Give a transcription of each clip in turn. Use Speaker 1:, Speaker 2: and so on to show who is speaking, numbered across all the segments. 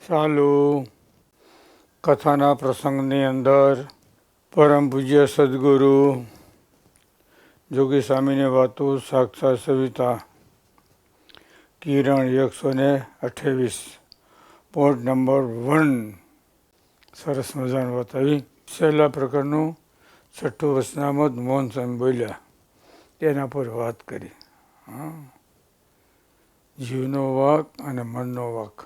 Speaker 1: ચાલુ કથાના પ્રસંગની અંદર પરમ પૂજ્ય સદગુરુ જોગી સ્વામીની વાતો સાક્ષાત સવિતા કિરણ 128 પોઈન્ટ નંબર 1 સરસ મજાની વાત આવી. છેલ્લા પ્રકારનું છઠ્ઠું વચનામત મોહન સ્વામી બોલ્યા તેના પર વાત કરી. જીવનો વાક અને મનનો વાક,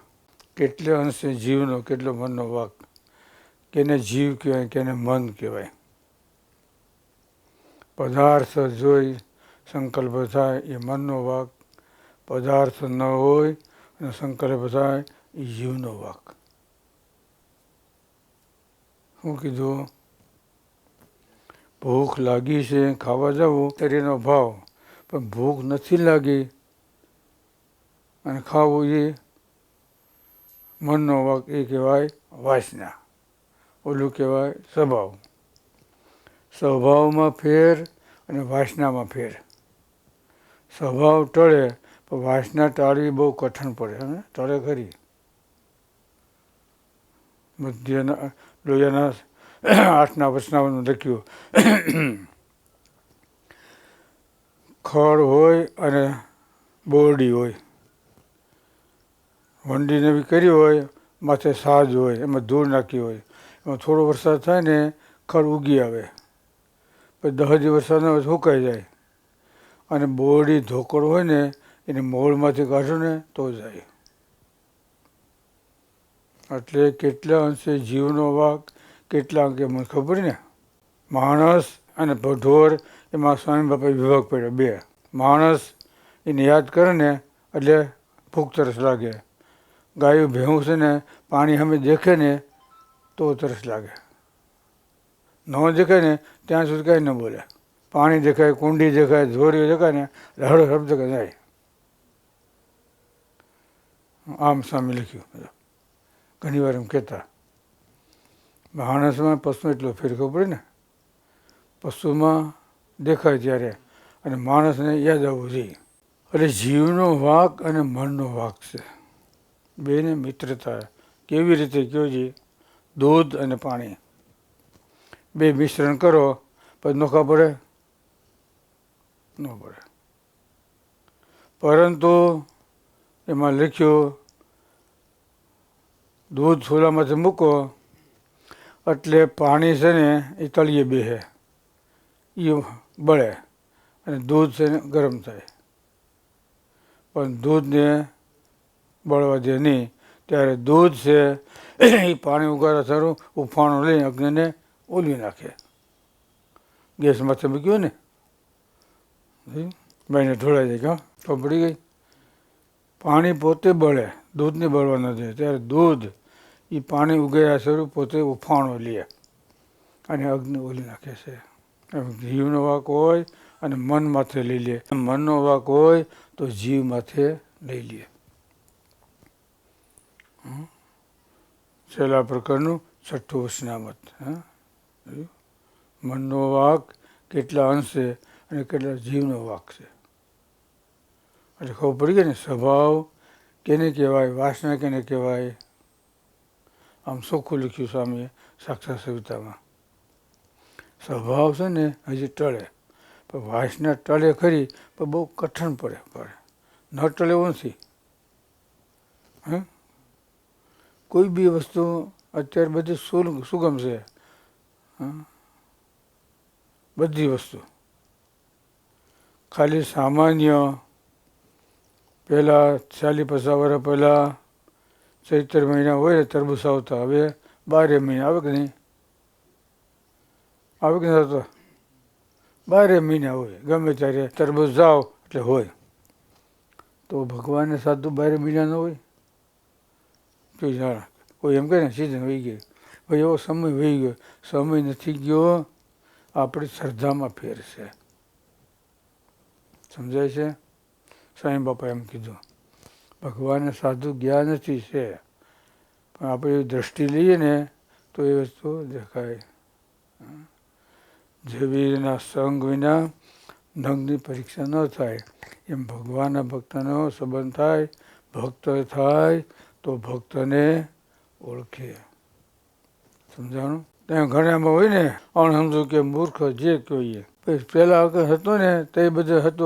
Speaker 1: કેટલે અંશે જીવનો કેટલો મનનો વાક. કેને જીવ કહેવાય, કેને મન કહેવાય. પદાર્થ જોઈ સંકલ્પ થાય એ મનનો વાક, પદાર્થ ન હોય અને સંકલ્પ થાય એ જીવનો વાક. શું કીધું? ભૂખ લાગી છે, ખાવા જવું શરીરનો ભાવ, પણ ભૂખ નથી લાગી અને ખાવું એ મનનો વાક. એ કહેવાય વાસના, ઓલું કહેવાય સ્વભાવ. સ્વભાવમાં ફેર અને વાસનામાં ફેર. સ્વભાવ ટળે પણ વાસના ટાળવી બહુ કઠણ પડે. ટળે ખરી. મધ્યના લોયાના 8ના વચનામાં લખ્યું, ખડ હોય અને બોરડી હોય, વંડી નવી કરી હોય, માથે સાજ હોય, એમાં ધૂળ નાખી હોય, એમાં થોડો વરસાદ થાય ને ખડ ઉગી આવે, પછી 10 દિવસ વરસાદ ના હોય સુકાઈ જાય. અને બોરડી ધોકડ હોય ને એને મોળમાંથી કાઢો ને તો જાય. એટલે કેટલા અંશે જીવનો વાક, કેટલા અંકે મને ખબર ને. માણસ અને ઢોર એમાં સ્વામી બાપાએ વિભાગ પડ્યો બે. માણસ એને યાદ કરે ને એટલે ભૂખ તરસ લાગે. ગાયું ભેંસ છે ને પાણી સામે દેખે ને તો તરસ લાગે. ન દેખાય ને ત્યાં સુધી કાંઈ ન બોલે. પાણી દેખાય, કુંડી દેખાય, ધોરીઓ દેખાય ને હળો શબ્દ જાય. આમ સ્વામી લખ્યું. ઘણી વાર એમ કહેતા માણસમાં પશુમાં એટલો ફેર ખબર પડે ને. પશુમાં દેખાય ત્યારે અને માણસને યાદ આવવું જોઈએ. એટલે જીવનો વાક અને મનનો વાક છે. બેને મિત્રતા કેવી રીતે કહો છે? દૂધ અને પાણી બે મિશ્રણ કરો પછી નોખા પડે? ન પડે. પરંતુ એમાં લખ્યું દૂધ ચૂલામાંથી મૂકો એટલે પાણી છે ને એ તળિયે બેસે, એ બળે અને દૂધ છે ને ગરમ થાય. પણ દૂધને બળવા દે નહીં. ત્યારે દૂધ છે એ પાણી ઉગાડવા સારું ઉફાણું લઈને અગ્નિને ઓલવી નાખે. ગેસ માથે મૂક્યું ને ભાઈને ઢોળાઈ જાય. ક્યાં તો પડી ગઈ. પાણી પોતે બળે, દૂધને બળવા ન દે. ત્યારે દૂધ એ પાણી ઉગાડ્યા સ્વરૂપ પોતે ઉફાણો લે અને અગ્નિ ઓલી નાખે છે. જીવનો વાક હોય અને મન માથે લઈ લે. મનનો વાક હોય તો જીવ માથે લઈ લે. છેલ્લા પ્રકારનું છઠ્ઠું વચનામત. મનનો વાક કેટલા અંશે અને કેટલા જીવનો વાક છે. એટલે ખબર પડી ગઈ ને સ્વભાવ કેને કહેવાય, વાસના કેને કહેવાય. આમ ચોખ્ખું લખ્યું સ્વામીએ સાક્ષાત સવિતામાં. સ્વભાવ છે ને હજી ટળે પણ વાસના ટળે ખરી પણ બહુ કઠણ પડે. ન ટળે એવું નથી. કોઈ બી વસ્તુ અત્યારે બધી સુગમ છે. બધી વસ્તુ ખાલી સામાન્ય પહેલાં 40-50 વર્ષ પહેલાં ચૈત્ર મહિના હોય ને તરબૂચ આવતા. હવે 12 મહિના આવે કે નહીં? આવે કે નહીં આવતા? 12 મહિના હોય. ગમે ત્યારે તરબૂચ જાઓ એટલે હોય. તો ભગવાનને સાધુ 12 મહિના ન હોય? કોઈ જાણે કોઈ એમ કહે ને સિઝન વહી ગઈ. ભાઈ એવો સમય વહી ગયો. સમય નથી ગયો, આપણી શ્રદ્ધામાં ફેર છે. સમજાય છે? સ્વામી બાપાએ એમ કીધું ભગવાનને સાધુ ગયા નથી છે, પણ આપણે એવી દ્રષ્ટિ લઈએ ને તો એ વસ્તુ દેખાય. ઝવેરીના સંગ વિના નંગની પરીક્ષા ન થાય એમ ભગવાનના ભક્તનો સંબંધ થાય. ભક્ત થાય તો ભક્તને ઓળખે. સમજાણું? ત્યાં ઘણામાં હોય ને અણસમજુ કે મૂર્ખ જે કહીએ. પછી પહેલા વખત હતો ને તો એ બધું હતો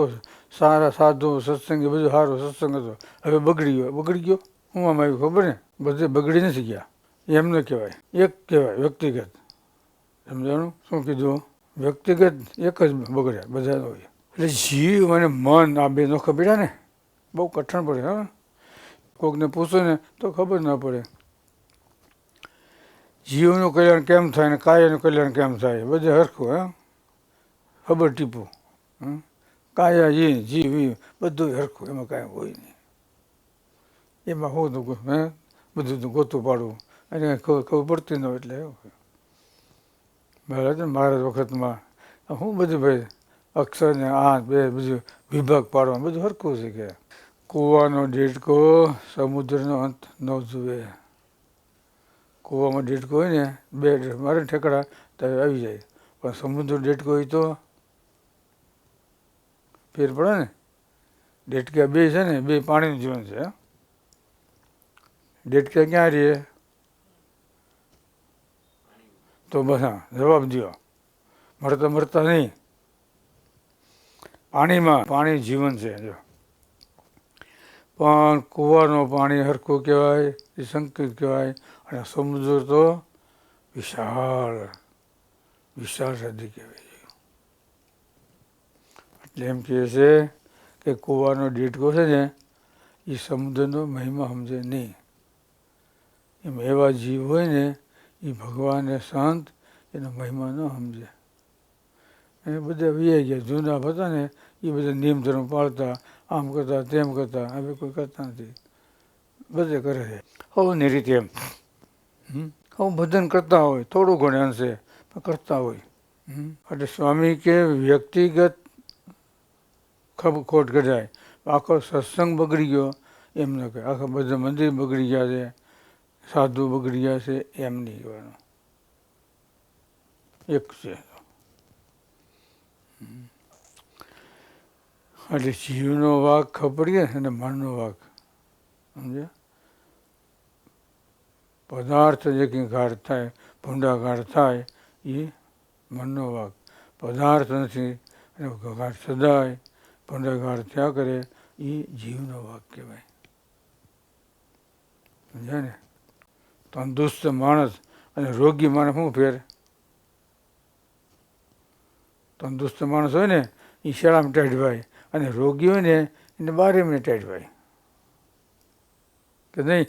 Speaker 1: સારા સાધુ સત્સંગ એ બધું સારો સત્સંગ હતો. હવે બગડી ગયો હું આમ આવ્યું ખબર ને બધે બગડી નથી ગયા એમ ન કહેવાય. એક કહેવાય વ્યક્તિગત. સમજાણું? શું કીધું? વ્યક્તિગત એક જ બગડ્યા બધા હોય. એટલે જીવ અને મન આ બે નોખા પડ્યા ને બહુ કઠણ પડે. હા, કોકને પૂછો ને તો ખબર ના પડે. જીવનું કલ્યાણ કેમ થાય ને કાયાનું કલ્યાણ કેમ થાય બધે હરખું. હે ખબર ટીપું. કાયા જીવ બધું હરખું એમાં કાંઈ હોય નહીં. એમાં હું તો બધું તો ગોતું પાડવું અને ખબર પડતી ન હોય એટલે એવું. બરાબર. મારા વખતમાં હું બધું ભાઈ અક્ષર ને આ બે બધું વિભાગ પાડવાનું બધું હરખું છે કે કૂવાનો દેડકો સમુદ્રનો અંત ન જુએ. કૂવામાં દેડકો હોય ને બે મારે ઠેકડા તો આવી જાય પણ સમુદ્ર દેડકો હોય તો ફેર પડે ને. દેડકા બે છે ને બે પાણીનું જીવન છે. દેડકા ક્યાં રહીએ તો બસ હા જવાબ દો મરતા નહીં. પાણીમાં પાણી જીવન છે જો. પણ કૂવાનું પાણી હરખું કહેવાય એ સંકિત કહેવાય અને સમુદ્ર તો વિશાળ સદી કહેવાય. એટલે એમ કહે છે કે કૂવાનો દેડકો છે ને એ સમુદ્રનો મહિમા સમજે નહીં. એમ એવા જીવ હોય ને એ ભગવાન ને સંત એનો મહિમા ન સમજે. એ બધા વી ગયા જૂના હતા ને એ બધા નિયમ ધર્મ પાળતા આમ કરતા તેમ કરતા હવે કોઈ કરતા નથી. બધે કરે છે હવની રીતે એમ. હવે ભજન કરતા હોય થોડું ઘણું અંશે પણ કરતા હોય. એટલે સ્વામી કે વ્યક્તિગત ખોટ કઢાય આખો સત્સંગ બગડી ગયો એમ ન કહે. આખા બધા મંદિર બગડી ગયા છે સાધુ બગડી ગયા છે એમ નહીં કહેવાનું. એક છે. એટલે જીવનો વાઘ ખબર છે અને મનનો વાઘ સમજે. પદાર્થ જે કંઈ ઘાટ થાય ભૂંડા ઘાટ થાય એ મનનો વાઘ. પદાર્થ નથી અને ઘાટ સદાય ભૂંડા ઘાટ થયા કરે એ જીવનો વાઘ કહેવાય. સમજ્યા ને? તંદુરસ્ત માણસ અને રોગી માણસ શું ફેર? તંદુરસ્ત માણસ હોય ને એ શેળામાં ટાઢવાય અને રોગી હોય ને એને 12 મહિને ટાઢવાય કે નહીં?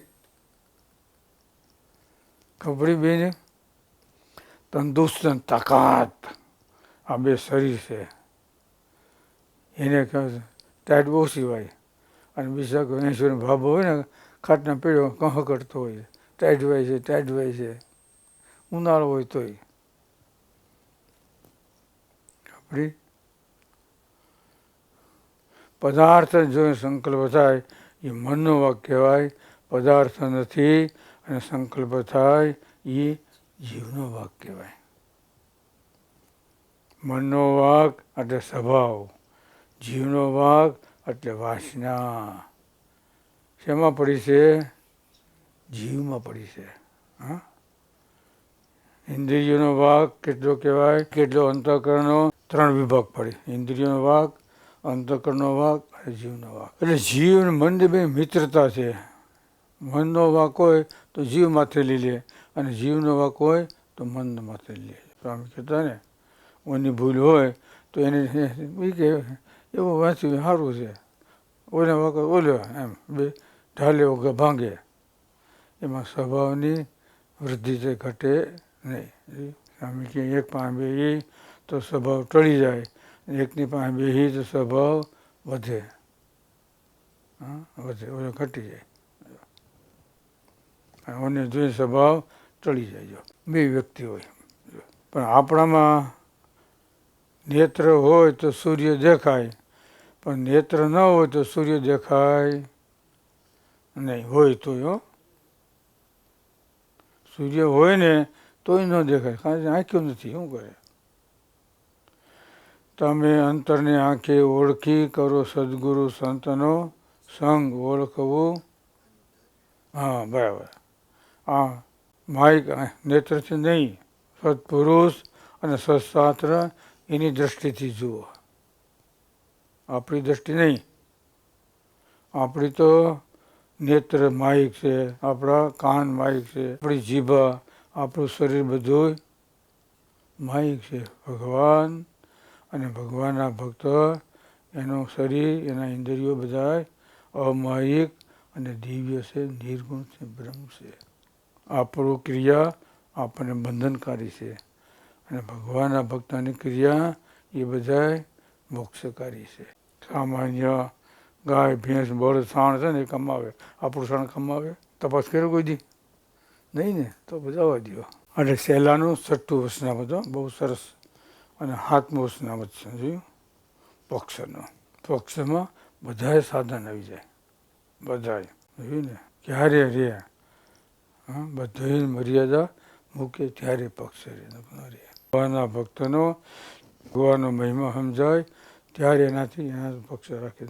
Speaker 1: ખબર બેને? તંદુરસ્ત તાકાત આ બે શરીર છે એને ટાઢ બહુ સિવાય. અને બીજા કોઈ ઈશ્વરનો ભાભો હોય ને ખાટના પીળો કંહ કરતો હોય ટાઢવાય છે ઉનાળો હોય તોય. પદાર્થ જો સંકલ્પ થાય એ મનનો વાક કહેવાય. પદાર્થ નથી અને સંકલ્પ થાય એ જીવનો વાક કહેવાય. મનનો વાક એટલે સ્વભાવ, જીવનો વાક એટલે વાસના. શેમાં પડી છે? જીવમાં પડી છે. હા, ઇન્દ્રિયોનો વાક કેટલો કહેવાય? કેટલો? અંતઃકરણનો 3 વિભાગ પડે. ઇન્દ્રિયોનો વાક, અંતઃકરણનો વાક અને જીવનો વાક. એટલે જીવ અને મનની બે મિત્રતા છે. મનનો વાક હોય તો જીવ માથે લઈ લે અને જીવનો વાક હોય તો મન માથે લઈ લે. સ્વામી કહેતા ને ઓની ભૂલ હોય તો એને કે એવું વાંચ્યું સારું છે ઓને વાક ઓલો એમ બે ઢાલે વગર ભાંગે. એમાં સ્વભાવની વૃદ્ધિ છે ઘટે નહીં. સ્વામી કે એક પાસે બેસી તો સ્વભાવ ટળી જાય, એકની પાસે બેસી તો સ્વભાવ વધે. ઓલો ઘટી જાય. ઓને જોઈ સ્વભાવ ટળી જાય. બે વ્યક્તિ હોય પણ આપણામાં નેત્ર હોય તો સૂર્ય દેખાય પણ નેત્ર ન હોય તો સૂર્ય દેખાય નહીં. હોય તોય સૂર્ય હોય ને તોય ન દેખાય કારણ કે આંખ્યો નથી. શું કરે? તમે અંતરની આંખે ઓળખી કરો સદગુરુ સંતનો સંગ ઓળખવું. હા બરાબર. આ માયિક નેત્રથી નહીં, સત્પુરુષ અને સત્શાસ્ત્ર એની દ્રષ્ટિથી જુઓ, આપણી દ્રષ્ટિ નહીં. આપણી તો નેત્ર માયિક છે, આપણા કાન માયિક છે, આપણી જીભા, આપણું શરીર બધું માયિક છે. ભગવાન અને ભગવાનના ભક્ત એનું શરીર, એના ઇન્દ્રિયો બધા અમાયિક અને દિવ્ય છે, નિર્ગુણ છે, બ્રહ્મ છે. આપણું ક્રિયા આપણને બંધનકારી છે અને ભગવાનના ભક્તની ક્રિયા એ બધા મોક્ષકારી છે. સામાન્ય ગાય ભેંસ બળદ સાણ છે ને એ કમાવે, આપણું સાણ કમાવે? તપાસ કર્યો કોઈ દી? નહીં ને, તો બજાવવા દો. અને સહેલાનું છઠ્ઠું વચનામત, બહુ સરસ. અને સાતમું વચનામત છે જોયું, પક્ષનું. પક્ષમાં બધાએ સાધન આવી જાય, બધાએ જોયું ને, ક્યારે રે, હા, બધાની મર્યાદા મૂકે ત્યારે પક્ષ રે. ભગવાનના ભક્તનો ભગવાનનો મહિમા સમજાય ત્યારે એનાથી પક્ષ રાખી.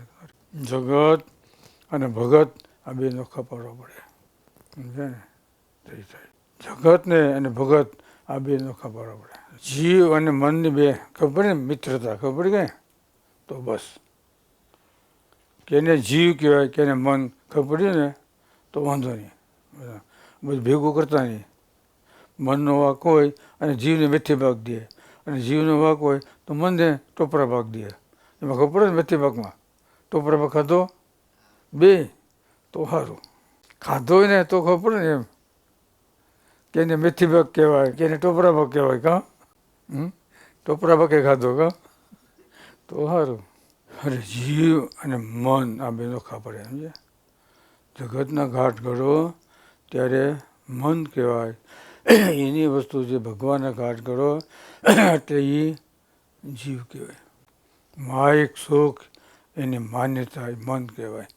Speaker 1: જગત અને ભગત આ બે નોખા પાડવા પડે, સમજાય ને? થઈ થાય. જગતને અને ભગત આ બે નોખા પાડવા પડે. જીવ અને મનની બે ખબર ને મિત્રતા, ખબર કે? તો બસ કેને જીવ કહેવાય, કેને મન ખબર પડી ને તો વાંધો નહીં. બધું ભેગું કરતા નહીં. મનનો વાંક હોય અને જીવને મેથી ભાગ દે, અને જીવનો વાંક હોય તો મનને ટોપરા ભાગ દે. એમાં ખબર પડે ને મેથી ભાગમાં ટોપરા ભાગ ખાધો બે તો સારું. ખાધો હોય ને તો ખબર પડે ને એમ, કેને મેથી ભાગ કહેવાય, કેને ટોપરા ભાગ કહેવાય. કાં ટોપરા ભાગે ખાધો કાં તો સારું. અરે જીવ અને મન આ બે નોખા પડે, સમજે? જગતના ઘાટ ઘડો ત્યારે મન કહેવાય, એની વસ્તુ જે ભગવાનના ઘાટ ઘડો એટલે એ જીવ કહેવાય. માયિક સુખ એની માન્યતા મન કહેવાય.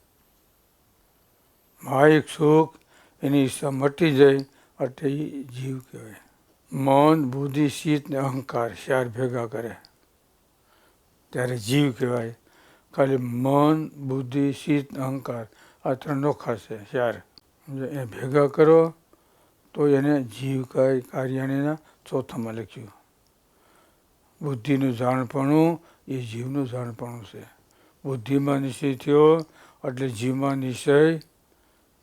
Speaker 1: માયિક સુખ એની ઈચ્છા મટી જાય એટલે એ જીવ કહેવાય. મન, બુદ્ધિ, ચિત્ત ને અહંકાર ચાર ભેગા કરે ત્યારે જીવ કહેવાય. ખાલી મન, બુદ્ધિ, ચિત્ત, અહંકાર આ ત્રણ નોખા છે ચાર, એ ભેગા કરો તો એને જીવ કહે. કાર્યાણીના ચોથામાં લખ્યું. બુદ્ધિનું જાણપણું એ જીવનું જાણપણું છે. બુદ્ધિમાં નિશ્ચય થયો એટલે જીવમાં નિશ્ચય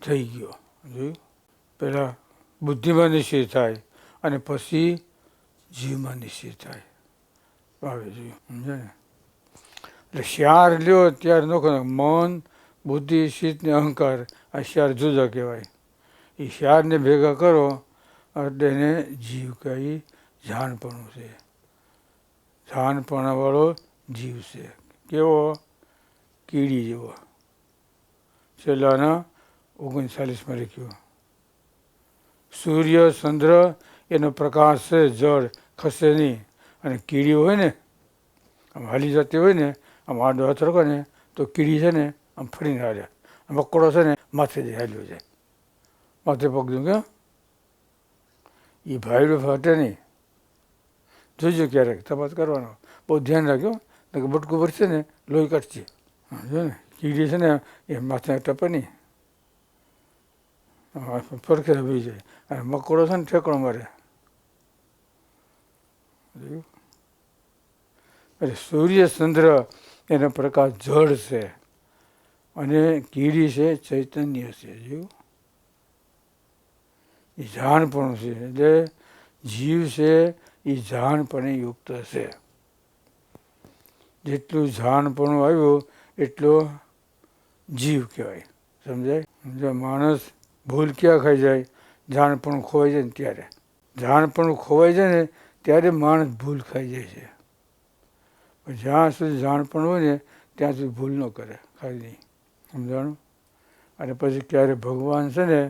Speaker 1: થઈ ગયો. જોયું? પહેલાં બુદ્ધિમાં નિશ્ચય થાય અને પછી જીવમાં નિશ્ચય થાય. આવે જોયું, સમજાય ને? એટલે ચાર લ્યો ત્યારે નોખો. મન, બુદ્ધિ, ચિત્ત ને અહંકાર આ ચાર જુદા કહેવાય. એ ચારને ભેગા કરો એટલે એને જીવ કહી. જાણપણું છે, જાણપણાવાળો જીવ છે. કેવો? કીડી જેવો. છેલ્લાના 39માં લખ્યું. સૂર્ય, ચંદ્ર એનો પ્રકાશ છે, જળ ખસે નહીં. અને કીડી હોય ને આમ હાલી જતી હોય ને, આમ આડો હાથ રાખો ને તો કીડી છે ને આમ ફરીને હાલે. મકોડો છે ને માથે જ હાલ્યો જાય, માથે પગ દઉં ક્યાં એ ભાઈડું ફાટે નહીં. જોજો ક્યારેક તપાસ કરવાનો, બહુ ધ્યાન રાખજો. બટકું ભરશે ને લોહી કાઢશે. જો ને કીડી છે ને એ માથે ટપે નહીં, ફરખે ભાઈ જાય. અને મકોડો છે ને ઠેકડો મારે. એટલે સૂર્ય, ચંદ્ર એનો પ્રકાશ જળ છે અને કીડી છે ચૈતન્ય છે. જોયું? એ જાણપણું છે. એટલે જીવ છે એ જાણપણે યુક્ત છે. જેટલું જાણપણું આવ્યું એટલો જીવ કહેવાય. સમજાય? જો માણસ ભૂલ ક્યાં ખાઈ જાય? જાણપણું ખોવાઈ જાય ને ત્યારે. જાણપણું ખોવાઈ જાય ને ત્યારે માણસ ભૂલ ખાઈ જાય છે. પણ જ્યાં સુધી જાણપણ હોય ને ત્યાં સુધી ભૂલ ન કરે, ખાઈ નહીં. સમજાણું? અને પછી ક્યારે ભગવાન છે ને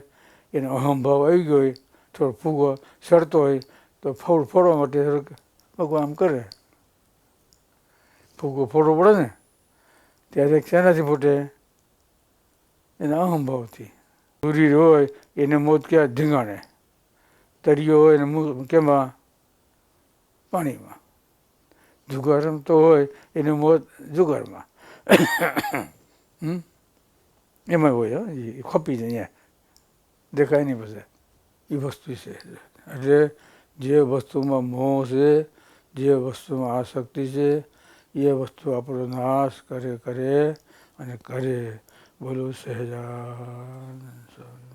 Speaker 1: એનો અહંભાવ આવી ગયો હોય, થોડો ફૂગો સડતો હોય તો ફોડવા માટે ભગવાન આમ કરે. ફૂગો ફોડવો પડે ને ત્યારે શેનાથી ફૂટે? એના અહંભાવથી. સૂર્ય હોય એને મોત ક્યાં? ધીંગાણે. તરિયો હોય એને કેમાં? પાણીમાં. જુગાર રમતો હોય એને મોત જુગારમાં. એમાં હોય, એ ખપી જાય, અહીંયા દેખાય નહીં પછી. એ વસ્તુ છે. એટલે જે વસ્તુમાં મોહ છે, જે વસ્તુમાં આસક્તિ છે, એ વસ્તુ આપણો નાશ કરે અને કરે. બોલો સહેજાનંદ સ્વામી.